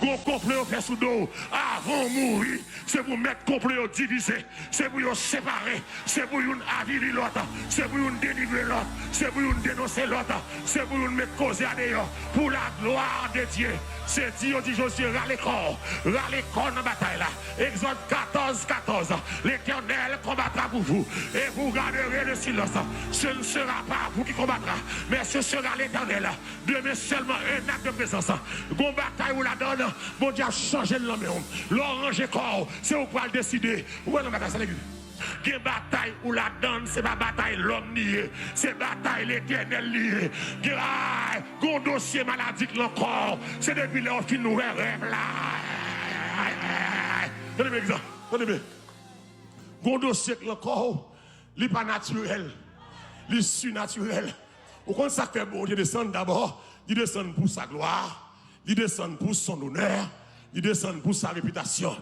Gon complot fait sous dos avant mourir. C'est pour mettre complot divisé. C'est pour séparer. C'est pour aviler l'autre. C'est pour délivrer l'autre. C'est pour dénoncer l'autre. C'est pour mettre cause à d'ailleurs. Pour la gloire de Dieu. C'est Dieu dit Josué, râle corps dans la bataille là. Exode 14, 14. L'Éternel combattra pour vous. Et vous garderez le silence. Ce ne sera pas vous qui combattra, mais ce sera l'Éternel. Demain seulement un acte de présence. Gon bataille ou la donne, bon Dieu a changé le nom. L'orange corps, c'est vous pouvez le décider. Où est le bataille, c'est l'église. Une bataille où la donne, c'est pas bataille l'homme lié, c'est bataille l'éternel lié. Un dossier maladie dans le corps, c'est depuis là qu'on nous rêve là. Tenez bien, tenez bien. Un dossier dans le corps, il n'est pas naturel, il est surnaturel. Au contraire, ça fait bon Dieu descendre d'abord, il descend pour sa gloire, il descend pour son honneur, il descend pour sa réputation.